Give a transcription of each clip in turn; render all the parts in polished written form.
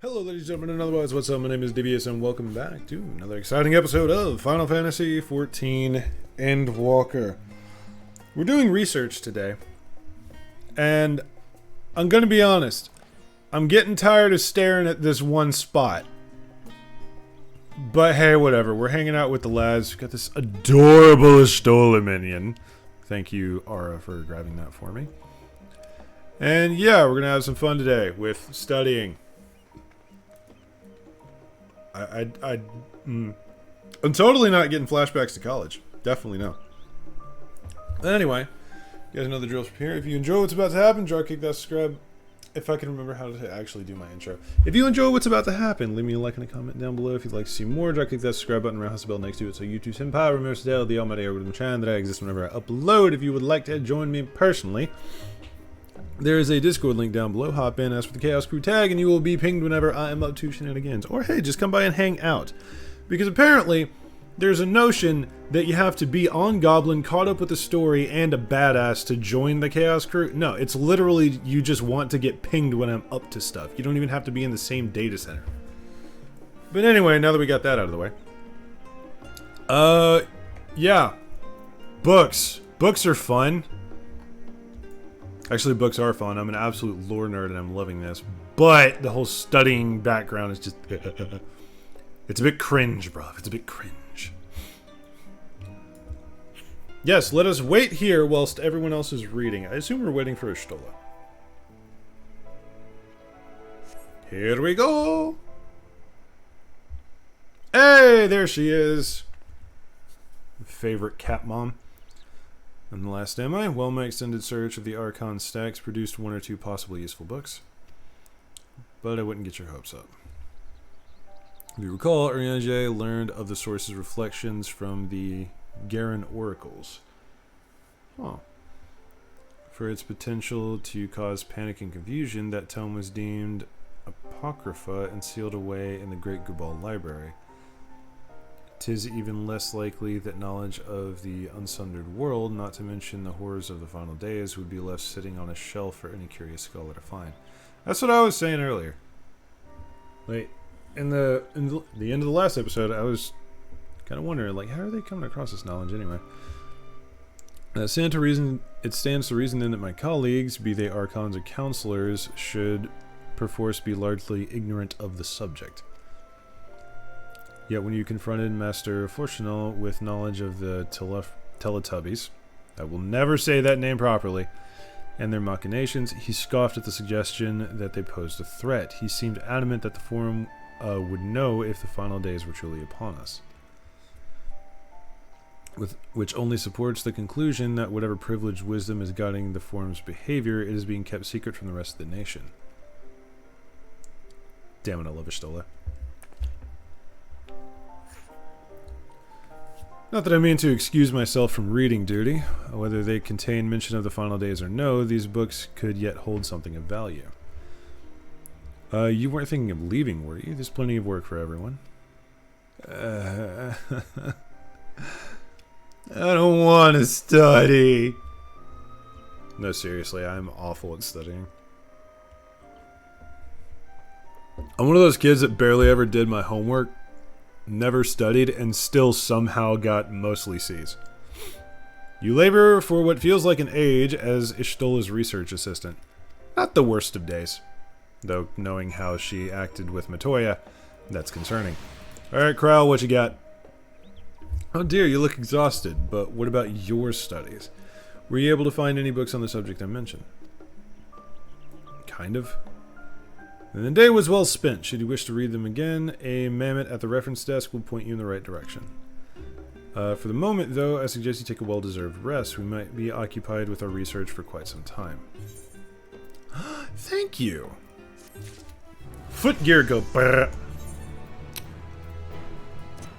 Hello ladies and gentlemen and otherwise, what's up? My name is DBS and welcome back to another exciting episode of Final Fantasy XIV Endwalker. We're doing research today, and I'm gonna be honest, I'm getting tired of staring at this one spot. But hey, whatever, we're hanging out with the lads. We've got this adorable Estola minion. Thank you, Ara, for grabbing that for me. And yeah, we're gonna have some fun today with studying. I'm totally not getting flashbacks to college. Definitely no. Anyway, you guys know the drill from here. If you enjoy what's about to happen, jar kick that subscribe. If I can remember how to actually do my intro. If you enjoy what's about to happen, leave me a like and a comment down below. If you'd like to see more, jar kick that subscribe button, roundhouse the bell next to it, so YouTube Senpai remembers to tell the almighty algorithm channel that I exist whenever I upload. If you would like to join me personally, there is a Discord link down below. Hop in, ask for the Chaos Crew tag, and you will be pinged whenever I am up to shenanigans. Or hey, just come by and hang out. Because apparently, there's a notion that you have to be on Goblin, caught up with the story, and a badass to join the Chaos Crew. No, it's literally you just want to get pinged when I'm up to stuff. You don't even have to be in the same data center. But anyway, now that we got that out of the way. Yeah. Books. Books are fun. Actually, books are fun. I'm an absolute lore nerd and I'm loving this. But the whole studying background is just... it's a bit cringe, bro. It's a bit cringe. Yes, let us wait here whilst everyone else is reading. I assume we're waiting for Estola. Here we go! Hey, there she is! Favorite cat mom. And the last MI, well, my extended search of the Archon stacks produced one or two possibly useful books. But I wouldn't get your hopes up. If you recall, Urianger learned of the source's reflections from the Garen oracles. Oh. For its potential to cause panic and confusion, that tome was deemed apocrypha and sealed away in the Great Gubal Library. 'Tis even less likely that knowledge of the unsundered world, not to mention the horrors of the final days, would be left sitting on a shelf for any curious scholar to find. That's what I was saying earlier. Like, in the end of the last episode, I was kind of wondering, like, how are they coming across this knowledge anyway? It stands to reason then that my colleagues, be they archons or counselors, should perforce be largely ignorant of the subject. Yet when you confronted Master Fortunal with knowledge of the Teletubbies, I will never say that name properly, and their machinations, he scoffed at the suggestion that they posed a threat. He seemed adamant that the Forum would know if the final days were truly upon us. Which only supports the conclusion that whatever privileged wisdom is guiding the Forum's behavior, it is being kept secret from the rest of the nation. Damn it, I love Estola. Not that I mean to excuse myself from reading duty. Whether they contain mention of the final days or no, these books could yet hold something of value. You weren't thinking of leaving, were you? There's plenty of work for everyone. I don't want to study. No, seriously, I'm awful at studying. I'm one of those kids that barely ever did my homework. Never studied, and still somehow got mostly C's. You labor for what feels like an age as Estola's research assistant. Not the worst of days. Though, knowing how she acted with Matoya, that's concerning. Alright, Kral, what you got? Oh dear, you look exhausted, but what about your studies? Were you able to find any books on the subject I mentioned? Kind of. And the day was well spent. Should you wish to read them again, a mammoth at the reference desk will point you in the right direction. For the moment, though, I suggest you take a well-deserved rest. We might be occupied with our research for quite some time. Thank you! Footgear go brrr.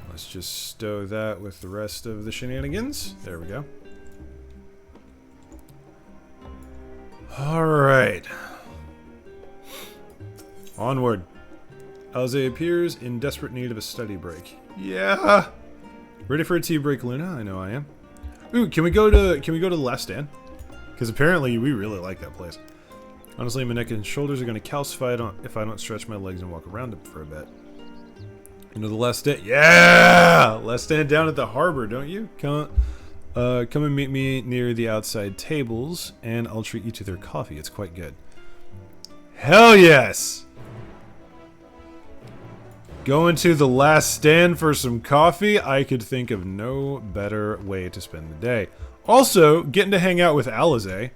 Let's just stow that with the rest of the shenanigans. There we go. Alright. Onward. Alze appears in desperate need of a study break. Yeah. Ready for a tea break, Luna? I know I am. Ooh, can we go to the Last Stand? Because apparently we really like that place. Honestly, my neck and shoulders are going to calcify if I don't stretch my legs and walk around it for a bit. You know the last stand? Yeah! Last stand down at the harbor, don't you? Come and meet me near the outside tables, and I'll treat you to their coffee. It's quite good. Hell yes! Going to the last stand for some coffee? I could think of no better way to spend the day. Also, getting to hang out with Alizé,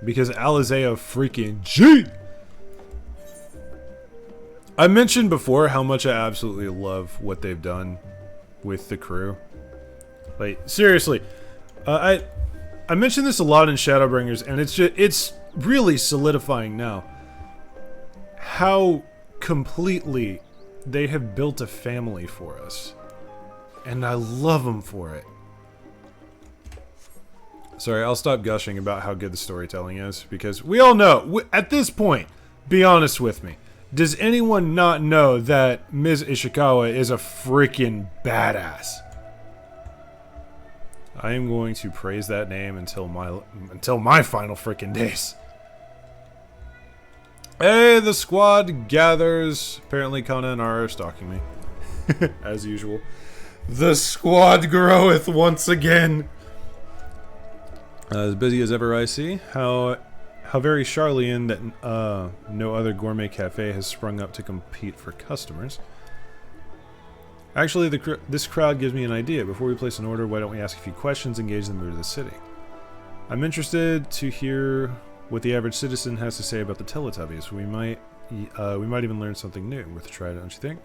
because Alizé a freaking G! I mentioned before how much I absolutely love what they've done with the crew. Like, seriously. I mentioned this a lot in Shadowbringers, and it's really solidifying now how completely they have built a family for us. And I love them for it. Sorry, I'll stop gushing about how good the storytelling is, because we all know, at this point, be honest with me, does anyone not know that Ms. Ishikawa is a freaking badass? I am going to praise that name until my final freaking days. Hey, the squad gathers. Apparently Kana and Ara are stalking me. As usual. The squad groweth once again. As busy as ever I see. How very Charlian that no other gourmet cafe has sprung up to compete for customers. Actually, this crowd gives me an idea. Before we place an order, why don't we ask a few questions and gauge the mood of the city? I'm interested to hear what the average citizen has to say about the Teletubbies. We might even learn something new. Worth a try, don't you think?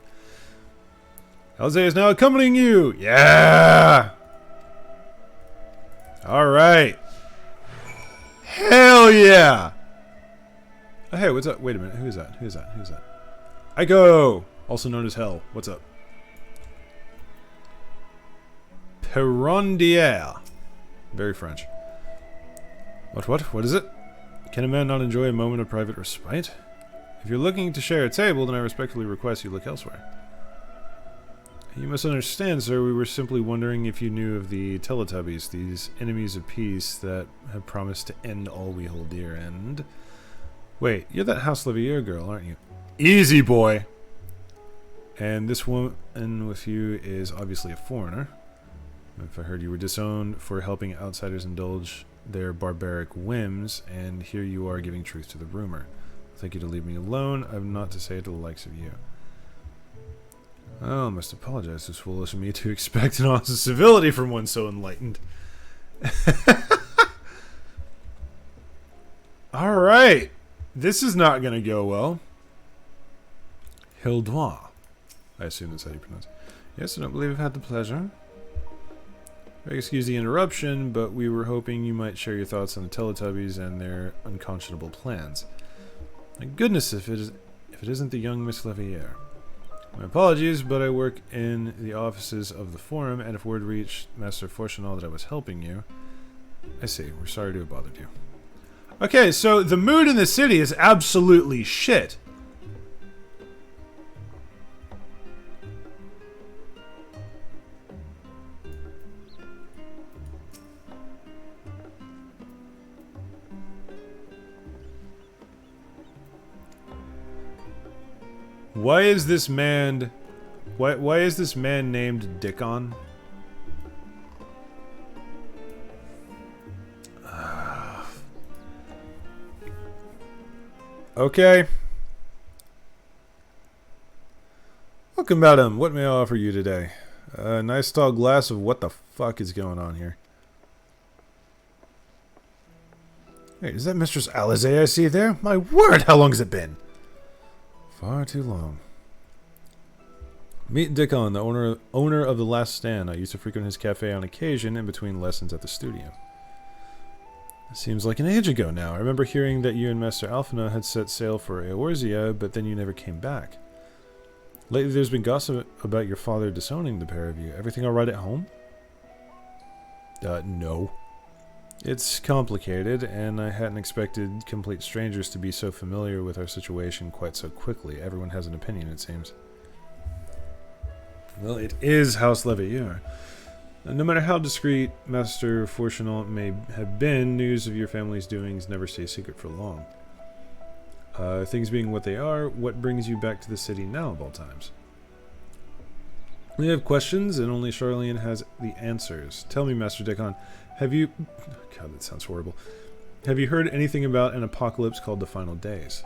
Alizé is now accompanying you! Yeah! Alright. Hell yeah! Oh, hey, what's up? Wait a minute. Who is that? Who is that? Who is that? Aiko! Also known as Hell. What's up? Perondière. Very French. What is it? Can a man not enjoy a moment of private respite? If you're looking to share a table, then I respectfully request you look elsewhere. You must understand, sir, we were simply wondering if you knew of the Teletubbies, these enemies of peace that have promised to end all we hold dear, and... Wait, you're that House Levier girl, aren't you? Easy, boy! And this woman with you is obviously a foreigner. If I heard you were disowned for helping outsiders indulge their barbaric whims, and here you are giving truth to the rumor. I'll thank you to leave me alone. I've not to say to the likes of you. Oh, I must apologize. It's foolish of me to expect an ounce of civility from one so enlightened. Alright. This is not going to go well. Hildois. I assume that's how you pronounce it. Yes, I don't believe I've had the pleasure. Excuse the interruption, but we were hoping you might share your thoughts on the Teletubbies and their unconscionable plans. My goodness, if it isn't the young Miss Levier. My apologies, but I work in the offices of the Forum, and if word reached Master Fortunal that I was helping you... I see, we're sorry to have bothered you. Okay, so the mood in the city is absolutely shit. Why is this man named Dickon? Okay. Welcome, madam. What may I offer you today? A nice tall glass of what the fuck is going on here? Hey, is that Mistress Alizé I see there? My word, how long has it been? Far too long. Meet Dickon, the owner of the Last Stand. I used to frequent his cafe on occasion in between lessons at the studio. It seems like an age ago now. I remember hearing that you and Master Alphina had set sail for Eorzea, but then you never came back. Lately there's been gossip about your father disowning the pair of you. Everything alright at home? No. It's complicated, and I hadn't expected complete strangers to be so familiar with our situation quite so quickly. Everyone has an opinion, it seems. Well, it is House Levier. No matter how discreet Master Fortunal may have been, news of your family's doings never stays secret for long. Things being what they are, what brings you back to the city now of all times? We have questions, and only Charlene has the answers. Tell me, Master Dickon, have you... God, that sounds horrible. Have you heard anything about an apocalypse called the Final Days?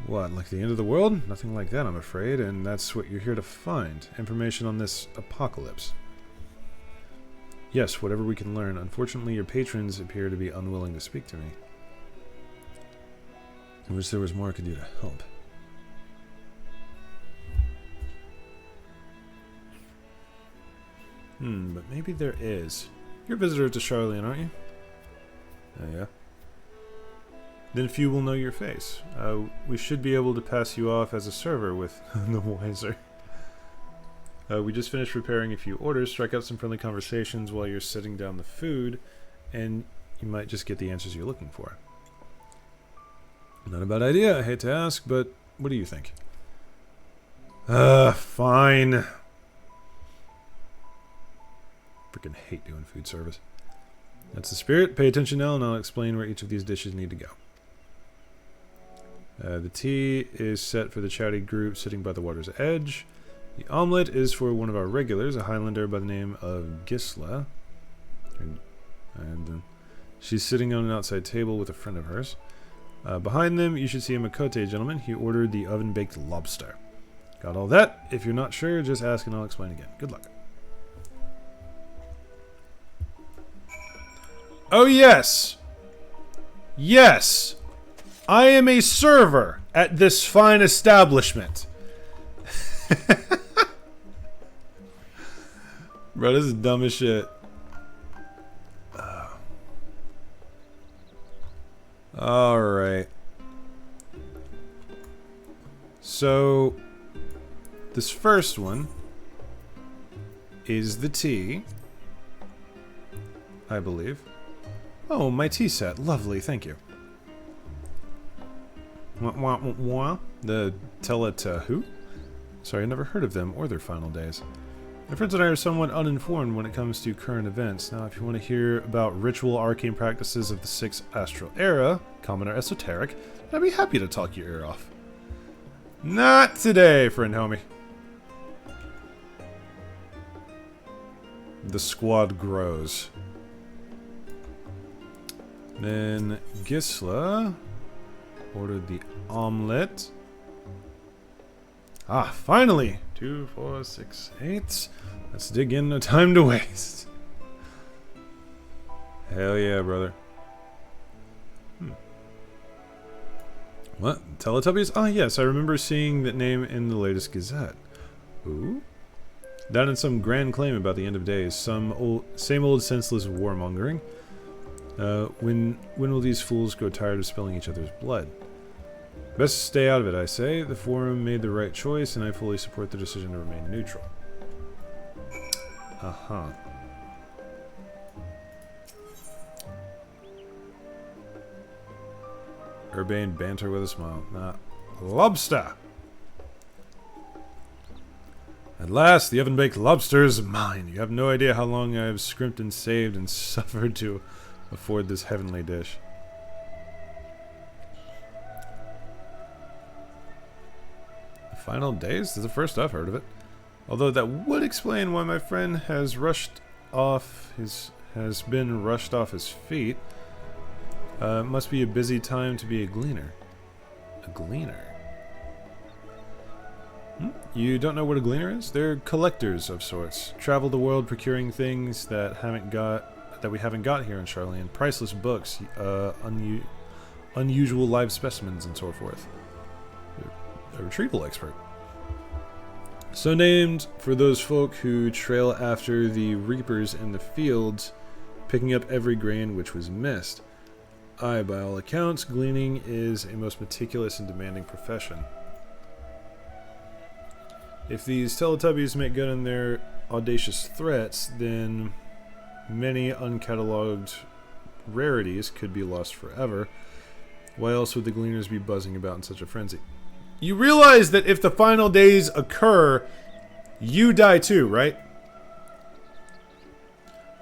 What, like the end of the world? Nothing like that, I'm afraid, and that's what you're here to find. Information on this apocalypse. Yes, whatever we can learn. Unfortunately, your patrons appear to be unwilling to speak to me. I wish there was more I could do to help. But maybe there is. You're a visitor to Charlene, aren't you? Yeah. Then few will know your face. We should be able to pass you off as a server with the wiser. We just finished preparing a few orders. Strike out some friendly conversations while you're setting down the food, and you might just get the answers you're looking for. Not a bad idea, I hate to ask, but what do you think? Fine. Freaking hate doing food service. That's the spirit. Pay attention now, and I'll explain where each of these dishes need to go. The tea is set for the chatty group sitting by the water's edge. The omelet is for one of our regulars, a Highlander by the name of Gisla. And she's sitting on an outside table with a friend of hers. Behind them, you should see a Makote gentleman. He ordered the oven-baked lobster. Got all that? If you're not sure, just ask and I'll explain again. Good luck. Oh, yes! Yes! I am a server at this fine establishment. Bro, this is dumb as shit. Alright. So, this first one is the tea, I believe. Oh, my tea set. Lovely, thank you. The Teletahu? Sorry, I never heard of them or their final days. My friends and I are somewhat uninformed when it comes to current events. Now, if you want to hear about ritual arcane practices of the 6th Astral Era, common or esoteric, I'd be happy to talk your ear off. Not today, friend homie. The squad grows. Then Gisla ordered the omelet. Ah, finally! 2, 4, 6, 8. Let's dig in, no time to waste. Hell yeah, brother. What? Teletubbies? Ah, yes, I remember seeing that name in the latest Gazette. Ooh? That and some grand claim about the end of days. Same old senseless warmongering. When will these fools grow tired of spilling each other's blood? Best stay out of it, I say. The forum made the right choice, and I fully support the decision to remain neutral. Uh-huh. Urbane banter with a smile. Lobster! At last, the oven-baked lobster is mine. You have no idea how long I have scrimped and saved and suffered to afford this heavenly dish. The final days? This is the first I've heard of it. Although that would explain why my friend has been rushed off his feet. Must be a busy time to be a gleaner. A gleaner? You don't know what a gleaner is? They're collectors of sorts. Travel the world procuring things that we haven't got here in Charlene. Priceless books, unusual live specimens, and so forth. A retrieval expert. So named for those folk who trail after the reapers in the fields, picking up every grain which was missed. Aye, by all accounts, gleaning is a most meticulous and demanding profession. If these Teletubbies make good on their audacious threats, then many uncatalogued rarities could be lost forever. Why else would the Gleaners be buzzing about in such a frenzy? You realize that if the final days occur, you die too, right?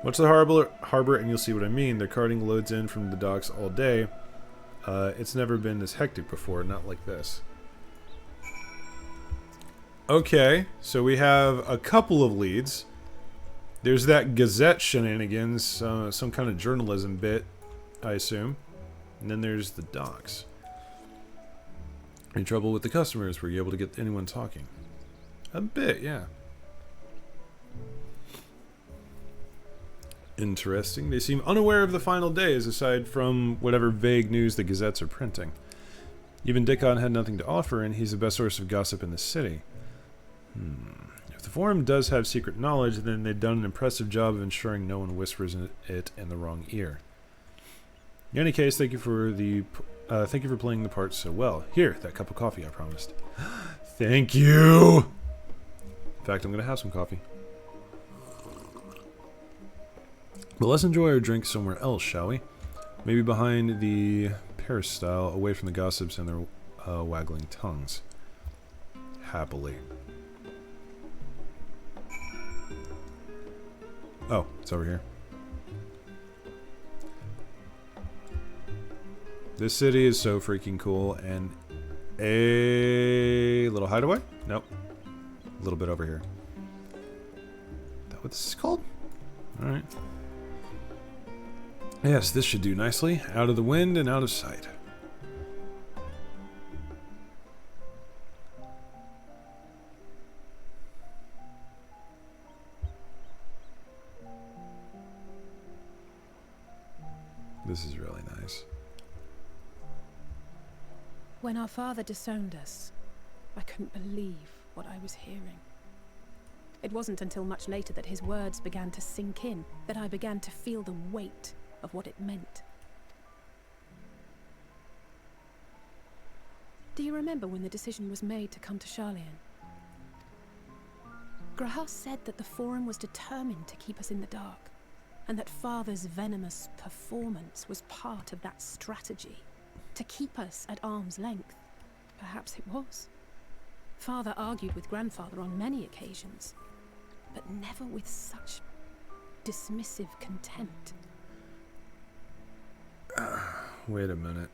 Watch the harbor and you'll see what I mean. Their carting loads in from the docks all day. It's never been this hectic before, not like this. Okay, so we have a couple of leads. There's that Gazette shenanigans, some kind of journalism bit, I assume. And then there's the docks. Any trouble with the customers? Were you able to get anyone talking? A bit, yeah. Interesting. They seem unaware of the final days, aside from whatever vague news the Gazettes are printing. Even Dickon had nothing to offer, and he's the best source of gossip in the city. If the Forum does have secret knowledge, then they've done an impressive job of ensuring no one whispers it in the wrong ear. In any case, thank you for playing the part so well. Here, that cup of coffee I promised. Thank you! In fact, I'm going to have some coffee. But let's enjoy our drink somewhere else, shall we? Maybe behind the peristyle, away from the gossips and their waggling tongues. Happily. Oh, it's over here. This city is so freaking cool, and a little hideaway? Nope. A little bit over here. Is that what this is called? Alright. Yes, this should do nicely. Out of the wind and out of sight. This is really nice. When our father disowned us, I couldn't believe what I was hearing. It wasn't until much later that his words began to sink in, that I began to feel the weight of what it meant. Do you remember when the decision was made to come to Charlian? Graham said that the Forum was determined to keep us in the dark, and that Father's venomous performance was part of that strategy, to keep us at arm's length. Perhaps it was. Father argued with Grandfather on many occasions, but never with such dismissive contempt. Wait a minute.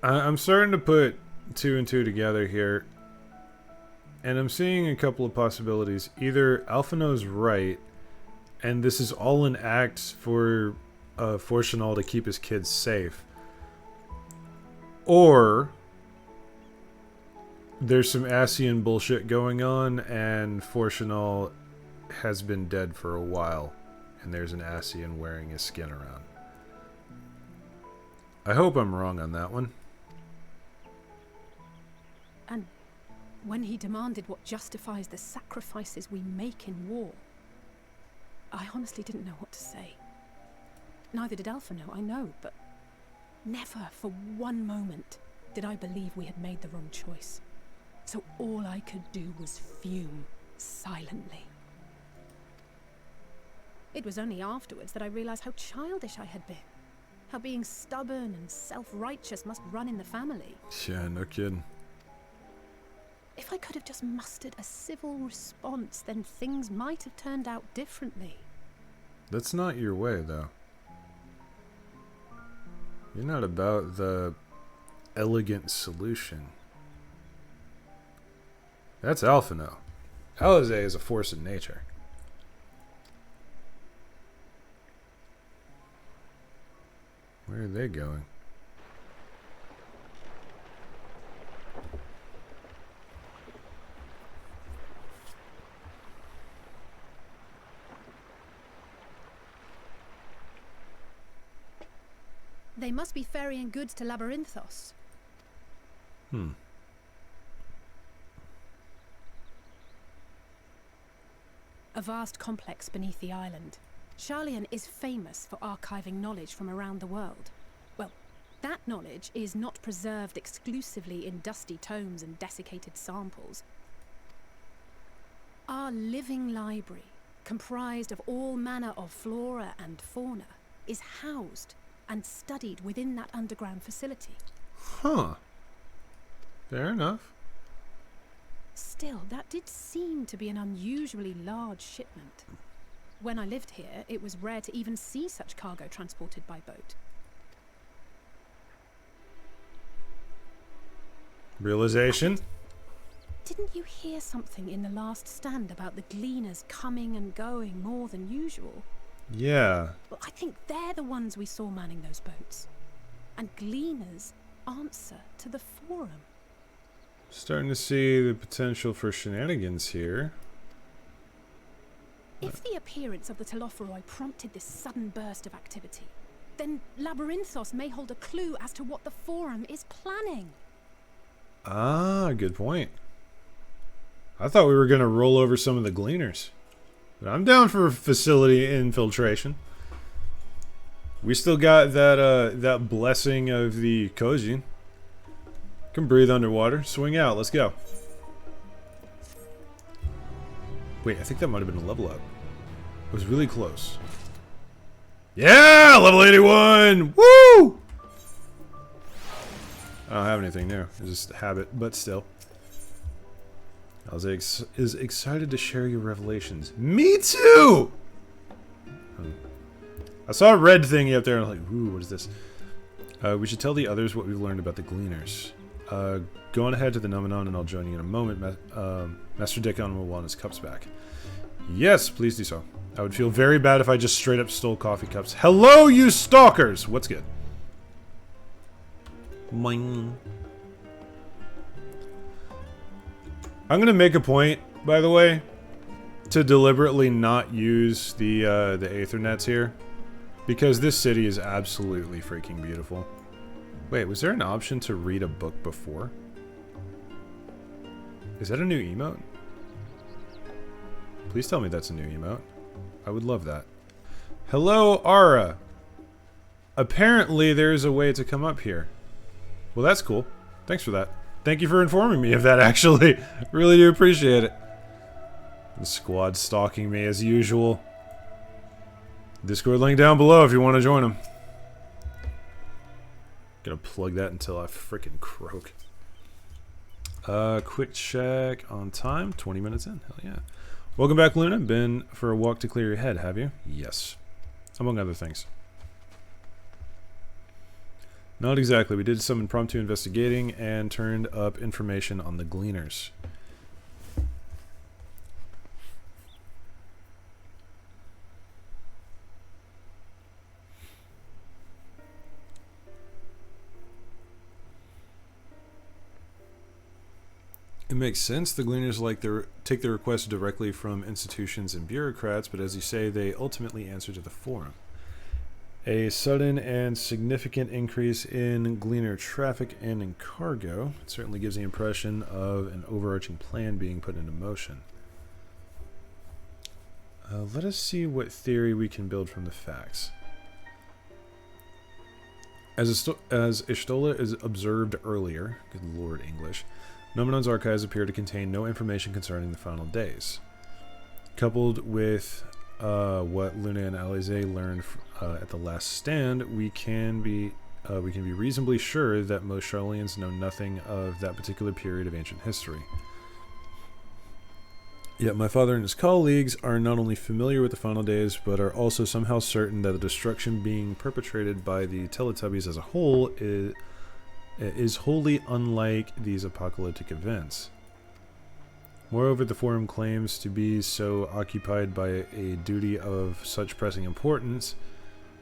I'm starting to put two and two together here, and I'm seeing a couple of possibilities. Either Alphino's right, and this is all an act for Fortunal to keep his kids safe, or there's some Asian bullshit going on, and Fortunal has been dead for a while, and there's an Asian wearing his skin around. I hope I'm wrong on that one. And when he demanded what justifies the sacrifices we make in war, I honestly didn't know what to say. Neither did Alphino, I know, but never for one moment did I believe we had made the wrong choice. So all I could do was fume silently. It was only afterwards that I realized how childish I had been. How being stubborn and self-righteous must run in the family. Yeah, no kidding. If I could have just mustered a civil response, then things might have turned out differently. That's not your way, though. You're not about the elegant solution. That's Alphino. Alize is a force of nature. Where are they going? They must be ferrying goods to Labyrinthos. A vast complex beneath the island. Charlian is famous for archiving knowledge from around the world. Well, that knowledge is not preserved exclusively in dusty tomes and desiccated samples. Our living library, comprised of all manner of flora and fauna, is housed and studied within that underground facility. Huh. Fair enough. Still, that did seem to be an unusually large shipment. When I lived here, it was rare to even see such cargo transported by boat. Realization? Didn't you hear something in the last stand about the gleaners coming and going more than usual? Yeah. Well, I think they're the ones we saw manning those boats. And gleaners answer to the forum. Starting to see the potential for shenanigans here. If the appearance of the Telophoroi prompted this sudden burst of activity, then Labyrinthos may hold a clue as to what the forum is planning. Ah, good point. I thought we were going to roll over some of the gleaners. But I'm down for facility infiltration. We still got that blessing of the Kojin. Can breathe underwater. Swing out. Let's go. Wait, I think that might have been a level up. It was really close. Yeah! Level 81! Woo! I don't have anything new. It's just a habit, but still. Alze is excited to share your revelations. Me too! I saw a red thingy up there and I'm like, ooh, what is this? We should tell the others what we've learned about the Gleaners. Go on ahead to the Nomenon and I'll join you in a moment. Master Dickon will want his cups back. Yes, please do so. I would feel very bad if I just straight up stole coffee cups. Hello, you stalkers! What's good? Boing. I'm gonna make a point, by the way, to deliberately not use the Aethernets here, because this city is absolutely freaking beautiful. Wait, was there an option to read a book before? Is that a new emote? Please tell me that's a new emote. I would love that. Hello, Ara. Apparently there's a way to come up here. Well, that's cool. Thanks for that. Thank you for informing me of that, actually. Really do appreciate it. The squad's stalking me as usual. Discord link down below if you want to join them. Gonna plug that until I freaking croak. Quick check on time. 20 minutes in. Hell yeah. Welcome back, Luna. Been for a walk to clear your head, have you? Yes. Among other things. Not exactly. We did some impromptu investigating and turned up information on the Gleaners. It makes sense. The Gleaners take their requests directly from institutions and bureaucrats, but as you say, they ultimately answer to the forum. A sudden and significant increase in Gleaner traffic and in cargo. It certainly gives the impression of an overarching plan being put into motion. Let us see what theory we can build from the facts. As Ishtola is observed earlier, good lord English, Nomenon's archives appear to contain no information concerning the final days. Coupled with what Luna and Alize learned at the last stand, we can be reasonably sure that most Charlians know nothing of that particular period of ancient history. Yet my father and his colleagues are not only familiar with the final days, but are also somehow certain that the destruction being perpetrated by the Teletubbies as a whole is wholly unlike these apocalyptic events. Moreover, the Forum claims to be so occupied by a duty of such pressing importance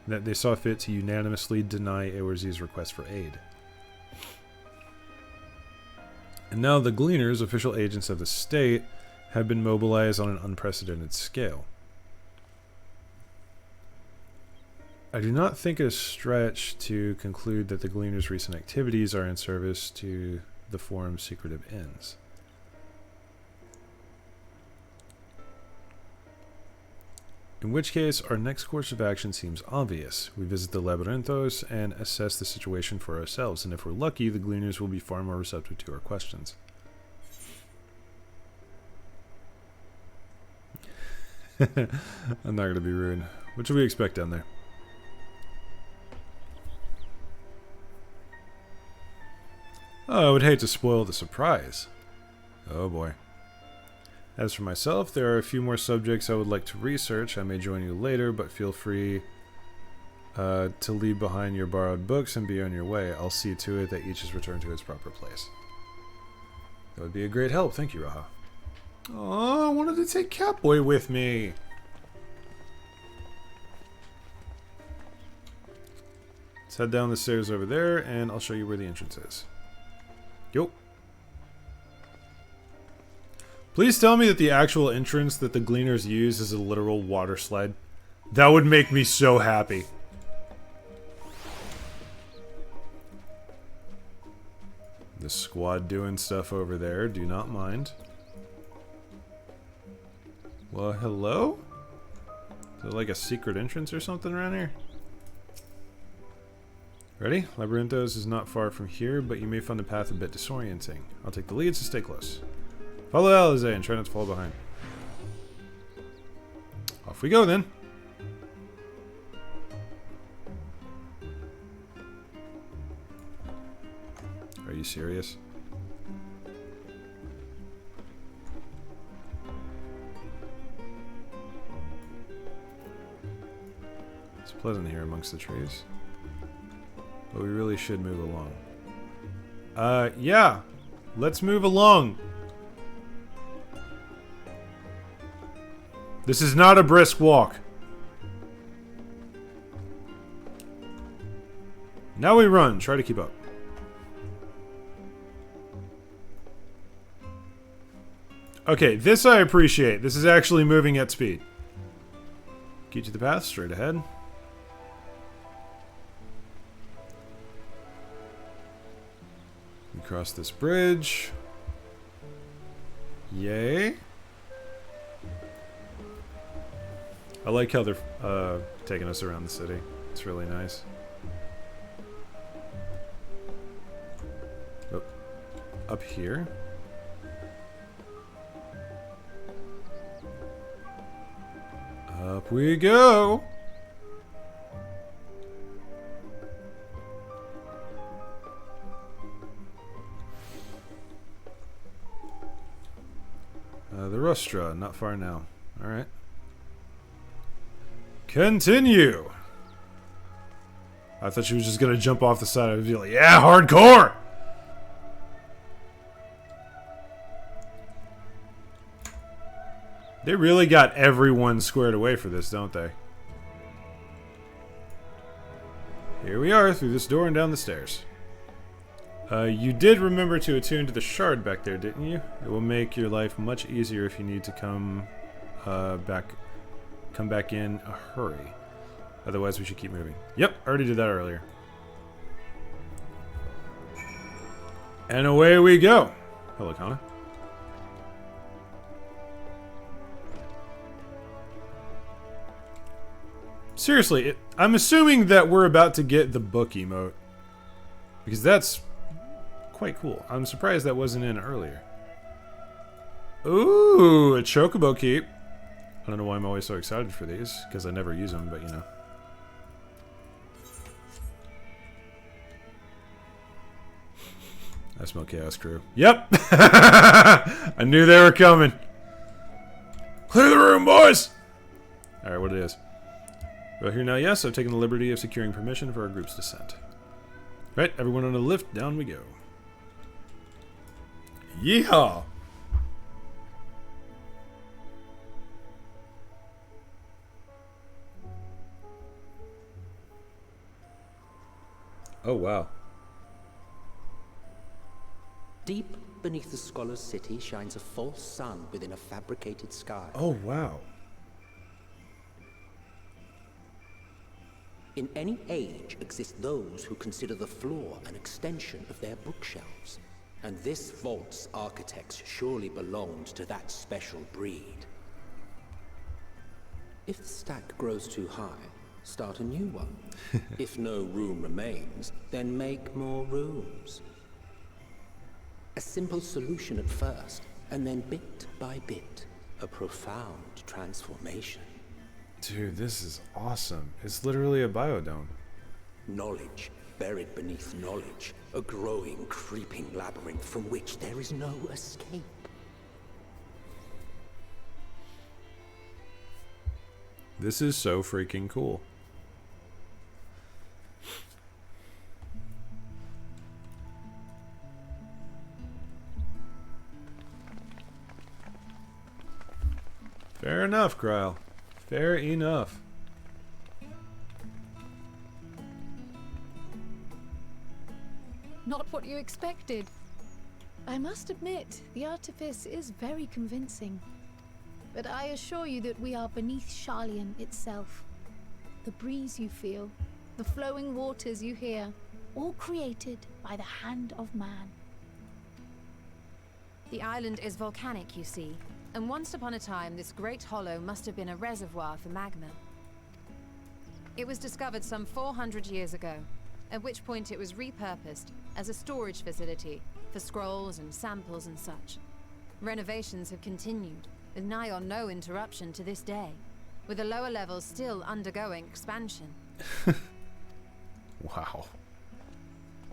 that they saw fit to unanimously deny Eorze's request for aid. And now the Gleaners, official agents of the state, have been mobilized on an unprecedented scale. I do not think it a stretch to conclude that the Gleaners' recent activities are in service to the Forum's secretive ends. In which case, our next course of action seems obvious. We visit the Labyrinthos and assess the situation for ourselves, and if we're lucky, the Gleaners will be far more receptive to our questions. I'm not going to be rude. What should we expect down there? Oh, I would hate to spoil the surprise. Oh boy. As for myself, there are a few more subjects I would like to research. I may join you later, but feel free to leave behind your borrowed books and be on your way. I'll see to it that each is returned to its proper place. That would be a great help. Thank you, Raha. Oh, I wanted to take Catboy with me. Let's head down the stairs over there, and I'll show you where the entrance is. Yo. Please tell me that the actual entrance that the Gleaners use is a literal water slide. That would make me so happy. The squad doing stuff over there. Do not mind. Well, hello? Is there like a secret entrance or something around here? Ready? Labyrinthos is not far from here, but you may find the path a bit disorienting. I'll take the lead, so stay close. Follow Alize and try not to fall behind. Off we go then. Are you serious? It's pleasant here amongst the trees. But we really should move along. Yeah. Let's move along. This is not a brisk walk. Now we run. Try to keep up. Okay, this I appreciate. This is actually moving at speed. Keep to the path, straight ahead. We cross this bridge. Yay. I like how they're taking us around the city. It's really nice. Oh, up here. Up we go. The Rustra, not far now. All right. Continue. I thought she was just gonna jump off the side and be like, "Yeah, hardcore." They really got everyone squared away for this, don't they? Here we are, through this door and down the stairs. You did remember to attune to the shard back there, didn't you? It will make your life much easier if you need to come back in a hurry. Otherwise, we should keep moving. Yep, already did that earlier. And away we go. Hello, Kana. Seriously, I'm assuming that we're about to get the book emote. Because that's quite cool. I'm surprised that wasn't in earlier. Ooh, a chocobo keep. I don't know why I'm always so excited for these, because I never use them, but you know. I smell Chaos Crew. Yep! I knew they were coming. Clear the room, boys! Alright, what it is. Well, here now, yes, I've taken the liberty of securing permission for our group's descent. Right, everyone on the lift, down we go. Yeehaw! Oh, wow. Deep beneath the scholar's city shines a false sun within a fabricated sky. Oh, wow. In any age exist those who consider the floor an extension of their bookshelves. And this vault's architects surely belonged to that special breed. If the stack grows too high, start a new one. If no room remains, then make more rooms. A simple solution at first, and then bit by bit, a profound transformation. Dude, this is awesome. It's literally a biodome. Knowledge, buried beneath knowledge. A growing, creeping labyrinth from which there is no escape. This is so freaking cool. Fair enough, Krile. Fair enough. Not what you expected. I must admit, the artifice is very convincing. But I assure you that we are beneath Sharlayan itself. The breeze you feel, the flowing waters you hear, all created by the hand of man. The island is volcanic, you see, and once upon a time this great hollow must have been a reservoir for magma. It was discovered some 400 years ago, at which point it was repurposed as a storage facility for scrolls and samples and such. Renovations have continued, with nigh on no interruption to this day, with the lower levels still undergoing expansion. Wow.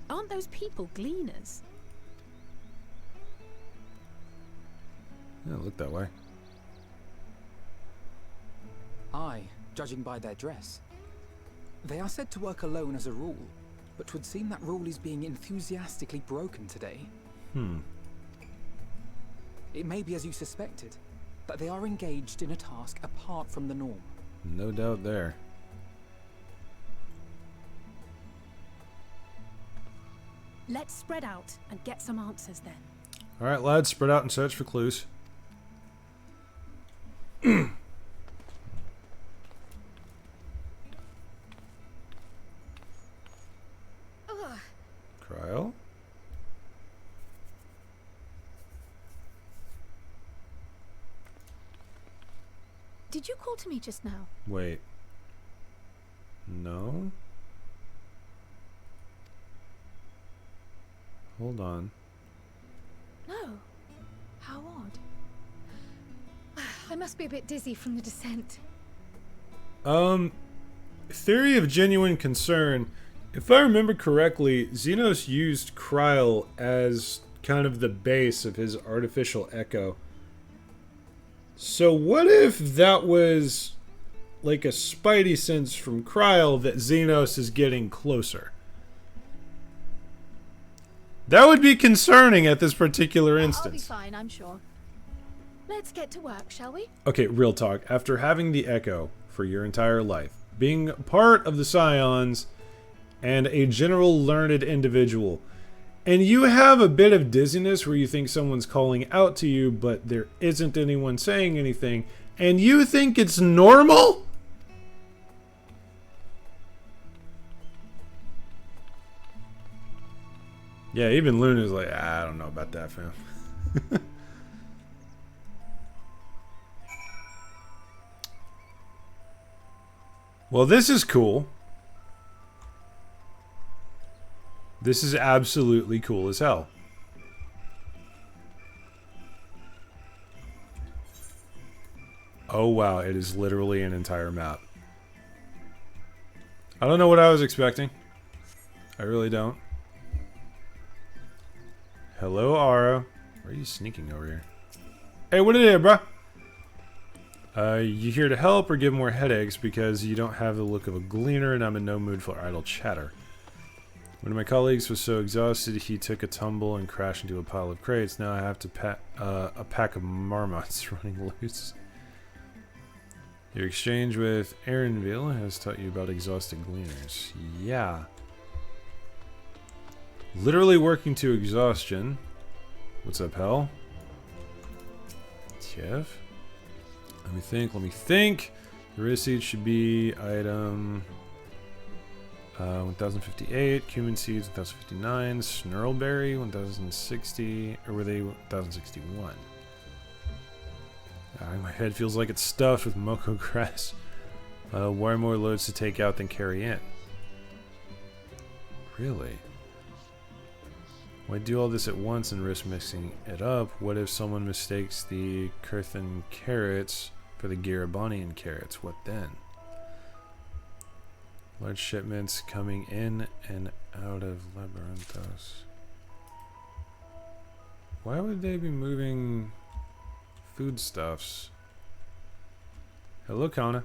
Aren't those people gleaners? Yeah, look that way. Aye, judging by their dress. They are said to work alone as a rule, but 'twould seem that rule is being enthusiastically broken today. It may be as you suspected, that they are engaged in a task apart from the norm. No doubt there. Let's spread out and get some answers then. Alright, lads, spread out and search for clues. Krile? Did you call to me just now? Wait. No? Hold on. No. How odd. I must be a bit dizzy from the descent. Theory of genuine concern. If I remember correctly, Xenos used Krile as kind of the base of his artificial echo. So what if that was like a spidey sense from Krile that Xenos is getting closer? That would be concerning at this particular instance. I'll be fine, I'm sure. Let's get to work, shall we? Okay, real talk. After having the Echo for your entire life, being part of the Scions, and a general learned individual, and you have a bit of dizziness where you think someone's calling out to you, but there isn't anyone saying anything, and you think it's normal? Yeah, even Luna's like, I don't know about that, fam. Well, this is cool. This is absolutely cool as hell. Oh wow, it is literally an entire map. I don't know what I was expecting. I really don't. Hello, Ara. Why are you sneaking over here? Hey, what it is, bruh? You here to help or give more headaches because you don't have the look of a gleaner and I'm in no mood for idle chatter. One of my colleagues was so exhausted he took a tumble and crashed into a pile of crates. Now I have to a pack of marmots running loose. Your exchange with Aaronville has taught you about exhausted gleaners. Yeah. Literally working to exhaustion. What's up, Hell? Tiff? Let me think. The receipt should be item 1058, cumin seeds 1059, snurlberry 1060, or were they 1061? My head feels like it's stuffed with moko grass. Why more loads to take out than carry in? Really? Why do all this at once and risk mixing it up? What if someone mistakes the Kurthan carrots for the Garabonian carrots? What then? Large shipments coming in and out of Labyrinthos. Why would they be moving foodstuffs? Hello, Kana.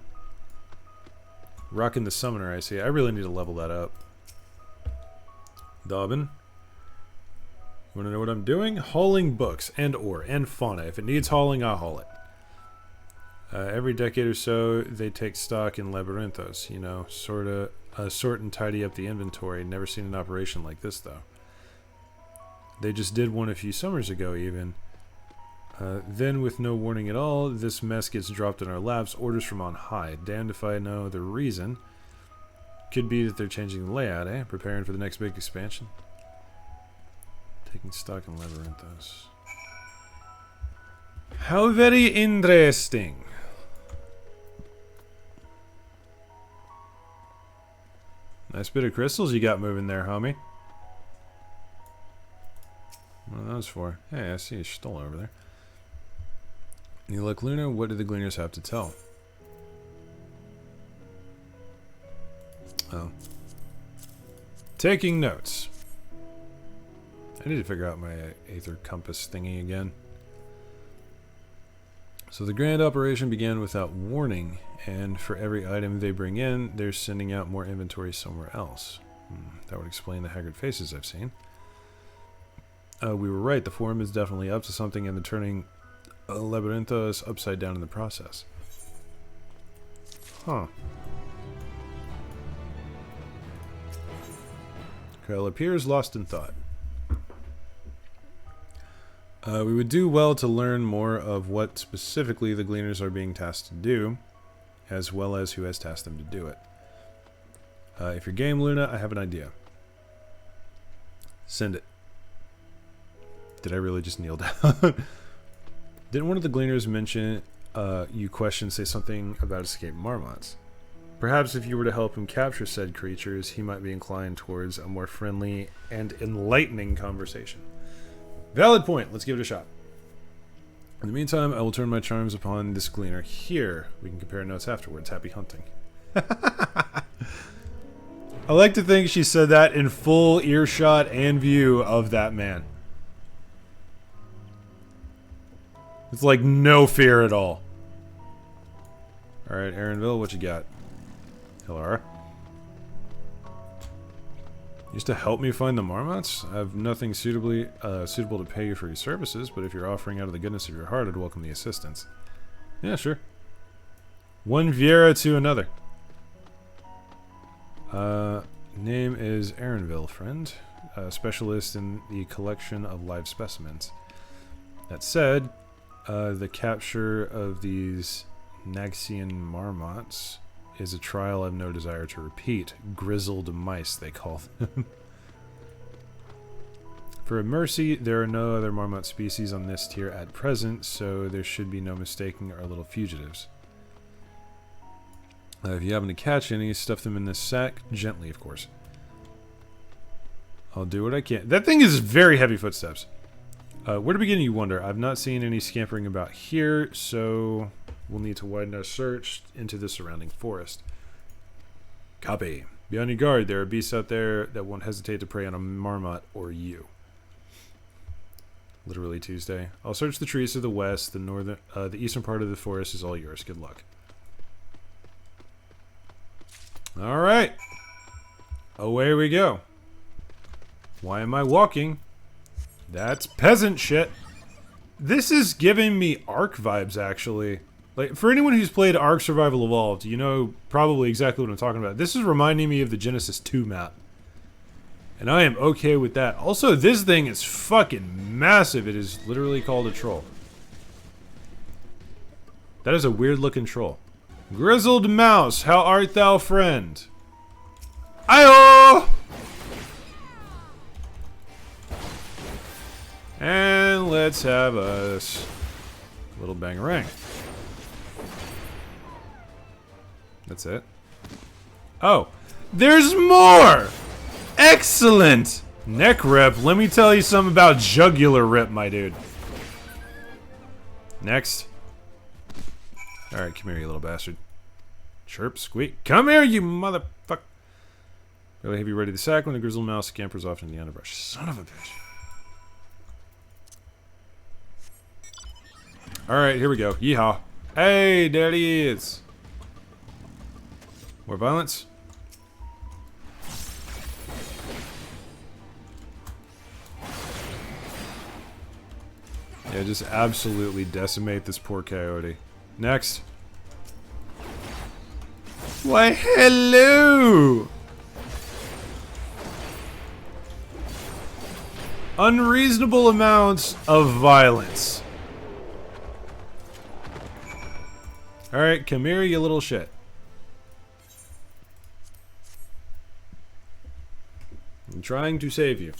Rocking the summoner, I see. I really need to level that up. Dobbin. You want to know what I'm doing? Hauling books and ore and fauna. If it needs hauling, I'll haul it. Every decade or so, they take stock in labyrinthos. You know, sort and tidy up the inventory. Never seen an operation like this, though. They just did one a few summers ago, even. Then, with no warning at all, this mess gets dropped in our laps. Orders from on high. Damned if I know the reason. Could be that they're changing the layout, eh? Preparing for the next big expansion. Taking stock in labyrinthos. How very interesting. Nice bit of crystals you got moving there, homie. What are those for? Hey, I see a stole over there. You look, Luna, what do the Gleaners have to tell? Oh. Taking notes. I need to figure out my Aether Compass thingy again. So the grand operation began without warning, and for every item they bring in, they're sending out more inventory somewhere else. That would explain the haggard faces I've seen. We were right, the forum is definitely up to something, and they're turning Labyrinthos upside down in the process. Huh. Kyle appears lost in thought. We would do well to learn more of what specifically the Gleaners are being tasked to do, as well as who has tasked them to do it. If you're game, Luna, I have an idea. Send it. Did I really just kneel down? Didn't one of the Gleaners mention you say something about escaped marmots? Perhaps if you were to help him capture said creatures, he might be inclined towards a more friendly and enlightening conversation. Valid point. Let's give it a shot. In the meantime, I will turn my charms upon this Gleaner here. We can compare notes afterwards. Happy hunting. I like to think she said that in full earshot and view of that man. It's like no fear at all. Alright, Aaronville, what you got? Hilara. Used to help me find the marmots? I have nothing suitable to pay you for your services, but if you're offering out of the goodness of your heart, I'd welcome the assistance. Yeah, sure. One Viera to another. Name is Aaronville, friend. Specialist in the collection of live specimens. That said, the capture of these Naxian marmots is a trial I've no desire to repeat. Grizzled mice, they call them. For a mercy, there are no other marmot species on this tier at present, so there should be no mistaking our little fugitives. If you happen to catch any, stuff them in this sack, gently, of course. I'll do what I can. That thing is very heavy footsteps. Where to begin, you wonder? I've not seen any scampering about here, so we'll need to widen our search into the surrounding forest. Copy. Be on your guard. There are beasts out there that won't hesitate to prey on a marmot or you. Literally Tuesday. I'll search the trees to the west. The eastern part of the forest is all yours. Good luck. All right. Away we go. Why am I walking? That's peasant shit. This is giving me Ark vibes, actually. Like, for anyone who's played Ark Survival Evolved, you know probably exactly what I'm talking about. This is reminding me of the Genesis 2 map. And I am okay with that. Also, this thing is fucking massive. It is literally called a troll. That is a weird looking troll. Grizzled mouse, how art thou, friend? Ayo! And let's have a little bangarang. That's it. Oh, there's more! Excellent! Neck rip. Let me tell you something about jugular rip, my dude. Next. Alright, come here, you little bastard. Chirp, squeak. Come here, you motherfucker. Really have you ready to sack when the grizzled mouse scampers off into the underbrush. Son of a bitch. Alright, here we go. Yeehaw. Hey, there he is. More violence. Yeah, just absolutely decimate this poor coyote. Next. Why, hello! Unreasonable amounts of violence. Alright, come here, you little shit. I'm trying to save you.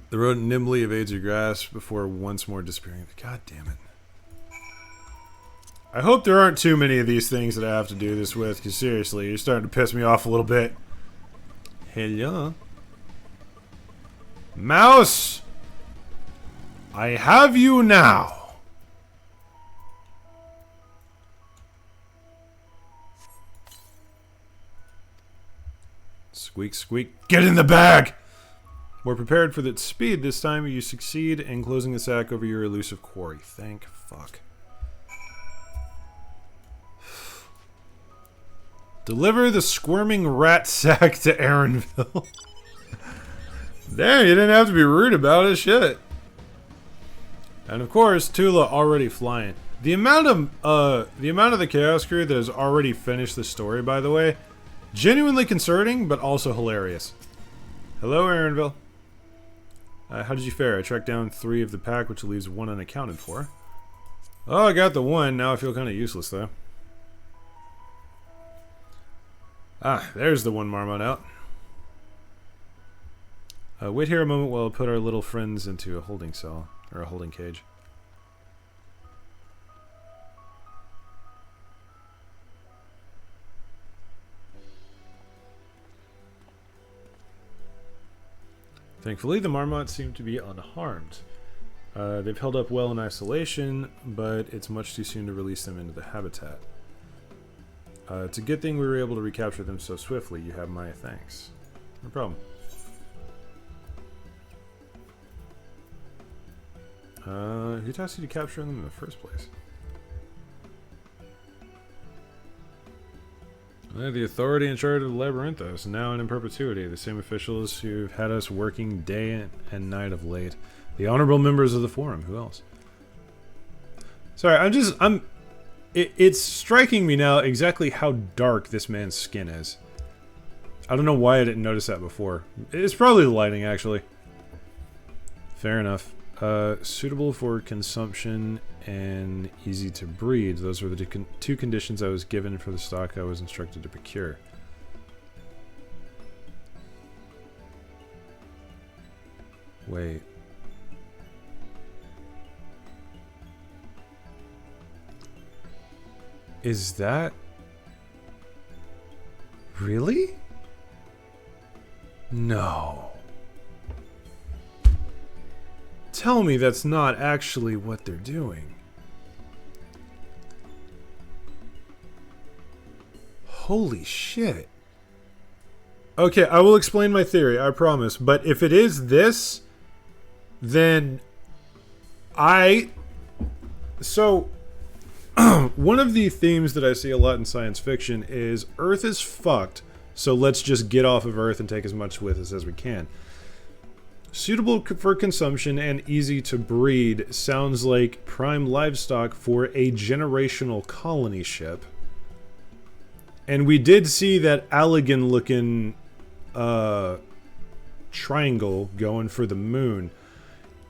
The rodent nimbly evades your grasp before once more disappearing. God damn it. I hope there aren't too many of these things that I have to do this with, because seriously, you're starting to piss me off a little bit. Hello? Mouse! I have you now! Squeak, squeak. Get in the bag! More prepared for that speed this time, you succeed in closing the sack over your elusive quarry. Thank fuck. Deliver the squirming rat sack to Aaronville. Damn, you didn't have to be rude about it, shit. And of course, Tula already flying. The amount of the Chaos Crew that has already finished the story, by the way, genuinely concerning, but also hilarious. Hello, Aaronville. How did you fare? I tracked down 3 of the pack, which leaves 1 unaccounted for. Oh, I got the 1. Now I feel kind of useless, though. Ah, there's the 1 marmot out. Wait here a moment while I put our little friends into a holding cell, or a holding cage. Thankfully, the marmots seem to be unharmed. They've held up well in isolation, but it's much too soon to release them into the habitat. It's a good thing we were able to recapture them so swiftly. You have my thanks. No problem. Who tasked you to capture them in the first place? The authority in charge of the Labyrinthos, now and in perpetuity. The same officials who've had us working day and night of late. The honorable members of the Forum. Who else? Sorry, it's striking me now exactly how dark this man's skin is. I don't know why I didn't notice that before. It's probably the lighting, actually. Fair enough. Suitable for consumption and easy to breed. Those were the 2 conditions I was given for the stock I was instructed to procure. Wait. Is that... Really? No. Tell me that's not actually what they're doing. Holy shit. Okay, I will explain my theory, I promise. But if it is this, then So, one of the themes that I see a lot in science fiction is Earth is fucked, so let's just get off of Earth and take as much with us as we can. Suitable for consumption and easy to breed sounds like prime livestock for a generational colony ship. And we did see that Allegan-looking triangle going for the moon.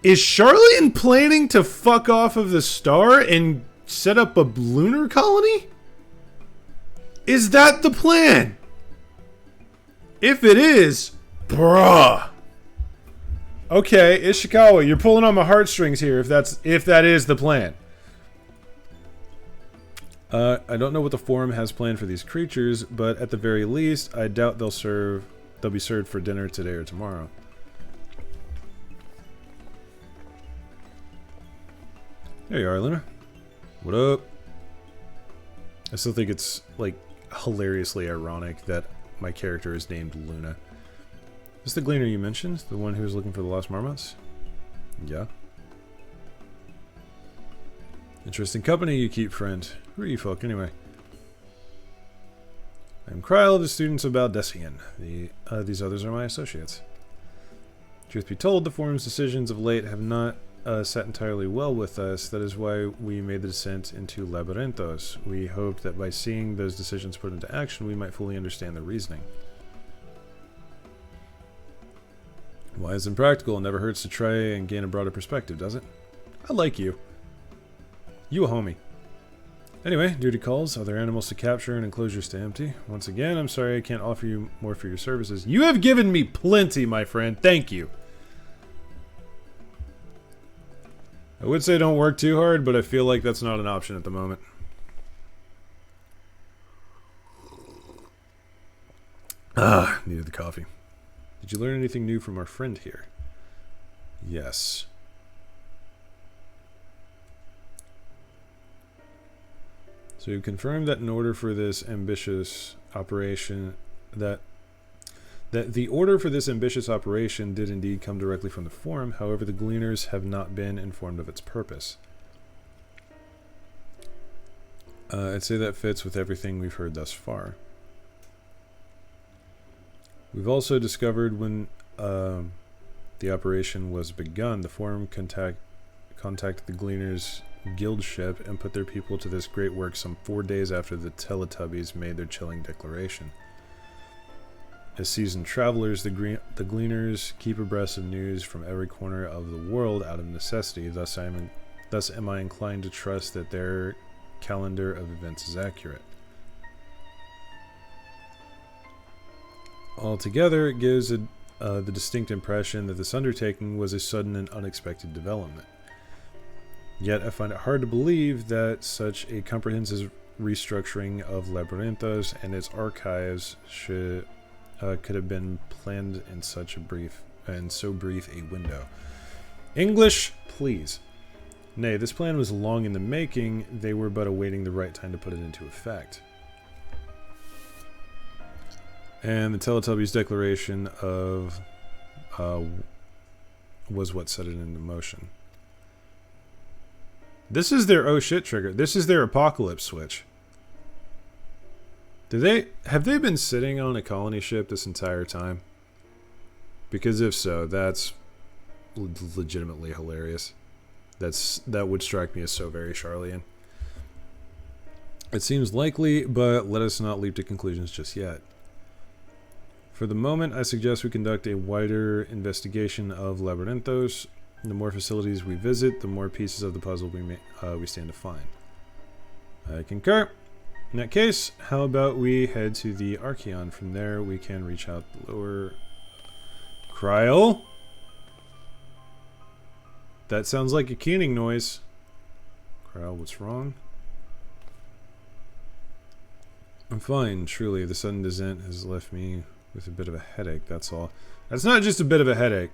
Is Charlene planning to fuck off of the star and set up a lunar colony? Is that the plan? If it is, bruh. Okay, Ishikawa, you're pulling on my heartstrings here if that is the plan. I don't know what the Forum has planned for these creatures, but at the very least, I doubt they'll be served for dinner today or tomorrow. There you are, Luna. What up? I still think it's, like, hilariously ironic that my character is named Luna. Is this the gleaner you mentioned? The one who was looking for the lost marmots? Yeah. Interesting company you keep, friend. Who are you folk, anyway? I'm Kryle, the students of Baldessian. These others are my associates. Truth be told, the Forum's decisions of late have not sat entirely well with us. That is why we made the descent into Labyrinthos. We hoped that by seeing those decisions put into action, we might fully understand the reasoning. Wise and practical. It never hurts to try and gain a broader perspective, does it? I like you. You a homie. Anyway, duty calls, other animals to capture and enclosures to empty. Once again, I'm sorry I can't offer you more for your services. You have given me plenty, my friend. Thank you. I would say don't work too hard, but I feel like that's not an option at the moment. Needed the coffee. Did you learn anything new from our friend here? Yes. So you confirmed that in order for this ambitious operation, that the order for this ambitious operation did indeed come directly from the Forum. However, the Gleaners have not been informed of its purpose. I'd say that fits with everything we've heard thus far. We've also discovered when the operation was begun, the Forum contacted the Gleaners' guild ship and put their people to this great work some 4 days after the Teletubbies made their chilling declaration. As seasoned travelers, the Gleaners keep abreast of news from every corner of the world out of necessity. Thus am I inclined to trust that their calendar of events is accurate. Altogether, it gives the distinct impression that this undertaking was a sudden and unexpected development. Yet I find it hard to believe that such a comprehensive restructuring of Labyrinthos and its archives could have been planned in so brief a window. English, please. Nay, this plan was long in the making. They were but awaiting the right time to put it into effect. And the Teletubbies' declaration of was what set it into motion. This is their oh shit trigger. This is their apocalypse switch. Have they been sitting on a colony ship this entire time? Because if so, that's legitimately hilarious. That would strike me as so very Charlian. It seems likely, but let us not leap to conclusions just yet. For the moment, I suggest we conduct a wider investigation of Labyrinthos. The more facilities we visit, the more pieces of the puzzle we stand to find. I concur. In that case, how about we head to the Archeon? From there, we can reach out the lower... Kryle? That sounds like a keening noise. Kryle, what's wrong? I'm fine, truly. The sudden descent has left me with a bit of a headache, that's all. That's not just a bit of a headache.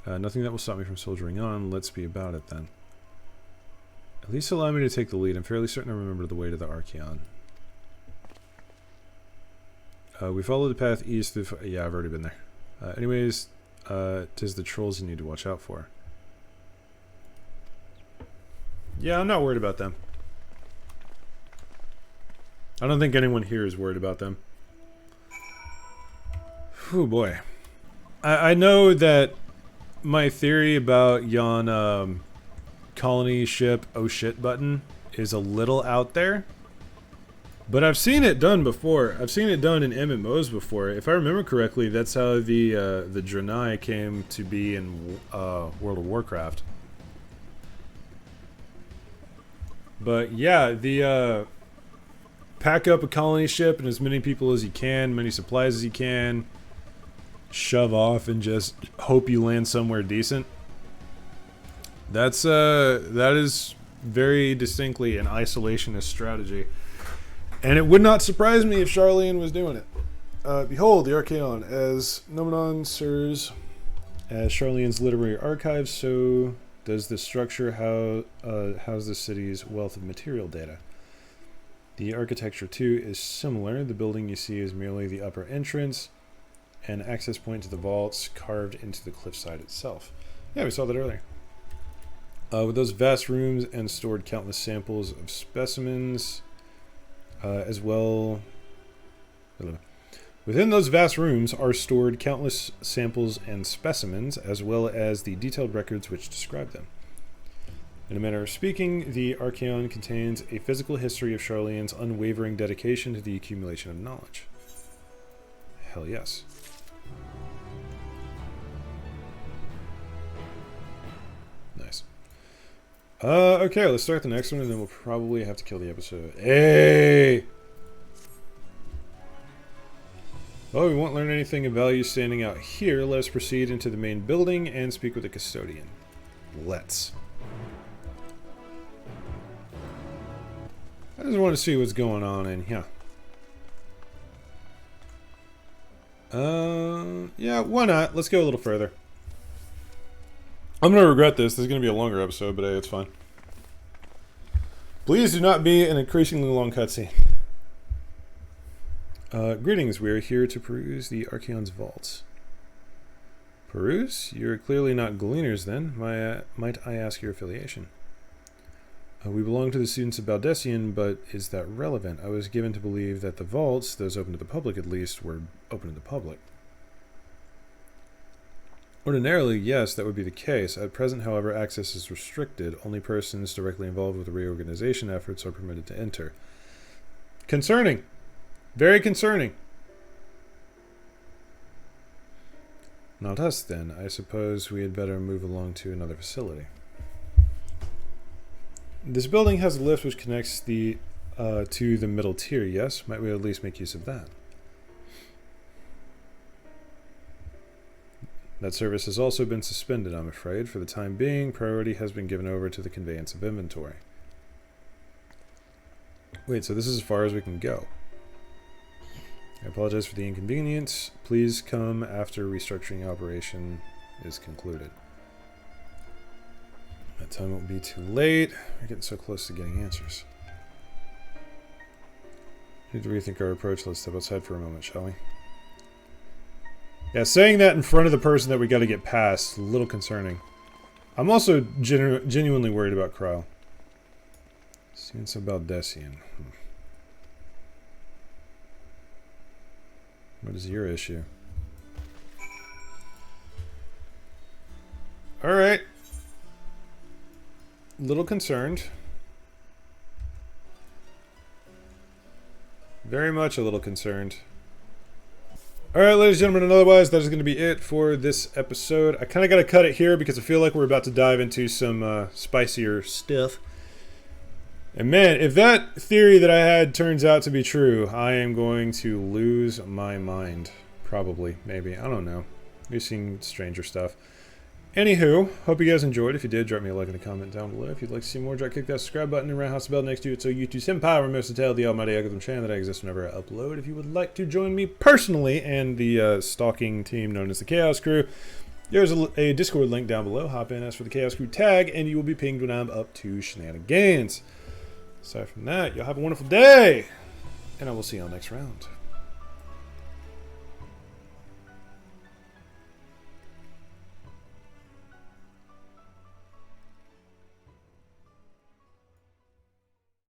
Nothing that will stop me from soldiering on. Let's be about it then. At least allow me to take the lead. I'm fairly certain I remember the way to the Archeon. We followed the path east through... Yeah, I've already been there. Anyways, 'tis the trolls you need to watch out for. Yeah, I'm not worried about them. I don't think anyone here is worried about them. Oh boy. I know that my theory about yon colony ship oh shit button is a little out there, but I've seen it done before. I've seen it done in MMOs before. If I remember correctly, that's how the Draenei came to be in World of Warcraft. But yeah, the pack up a colony ship and as many people as you can, many supplies as you can, shove off and just hope you land somewhere decent. That is very distinctly an isolationist strategy. And it would not surprise me if Charlian was doing it. Behold, the Archeon. As Nomenon serves as Charlian's literary archive, so does the structure house the city's wealth of material data. The architecture, too, is similar. The building you see is merely the upper entrance, an access point to the vaults carved into the cliffside itself. Yeah, we saw that earlier. With those vast rooms and stored countless samples of specimens, as well Within those vast rooms are stored countless samples and specimens, as well as the detailed records which describe them. In a manner of speaking, the Archaeon contains a physical history of Charlene's unwavering dedication to the accumulation of knowledge. Hell yes. Nice. Okay, let's start the next one, and then we'll probably have to kill the episode. Hey! Well, we won't learn anything of value standing out here. Let us proceed into the main building and speak with the custodian. Let's. I just want to see what's going on in here. Yeah, why not? Let's go a little further. I'm going to regret this. This is going to be a longer episode, but hey, it's fine. Please do not be an increasingly long cutscene. Greetings. We are here to peruse the Archaeon's vaults. Peruse? You're clearly not gleaners, then. Might I ask your affiliation? We belong to the students of Baldessian, but is that relevant? I was given to believe that the vaults, those open to the public at least, were open to the public. Ordinarily, yes, that would be the case. At present, however, access is restricted. Only persons directly involved with the reorganization efforts are permitted to enter. Concerning. Very concerning. Not us, then. I suppose we had better move along to another facility. This building has a lift which connects the to the middle tier, yes? Might we at least make use of that? That service has also been suspended, I'm afraid. For the time being, priority has been given over to the conveyance of inventory. Wait, so this is as far as we can go. I apologize for the inconvenience. Please come after restructuring operation is concluded. That time won't be too late. We're getting so close to getting answers. We need to rethink our approach. Let's step outside for a moment, shall we? Yeah, saying that in front of the person that we got to get past, a little concerning. I'm also genuinely worried about Kryle. Students of Baldessian. What is your issue? Alright. Little concerned. Very much a little concerned. Alright, ladies and gentlemen, and otherwise, that is going to be it for this episode. I kind of got to cut it here because I feel like we're about to dive into some spicier stuff. And man, if that theory that I had turns out to be true, I am going to lose my mind. Probably, maybe. I don't know. We've seen stranger stuff. Anywho, hope you guys enjoyed. If you did, drop me a like and a comment down below. If you'd like to see more, click that subscribe button and roundhouse the bell next to it so YouTube Senpai remembers to tell the almighty algorithm channel that I exist whenever I upload. If you would like to join me personally and the stalking team known as the Chaos Crew, there's a Discord link down below. Hop in, ask for the Chaos Crew tag, and you will be pinged when I'm up to shenanigans. Aside from that, you'll have a wonderful day, and I will see y'all next round.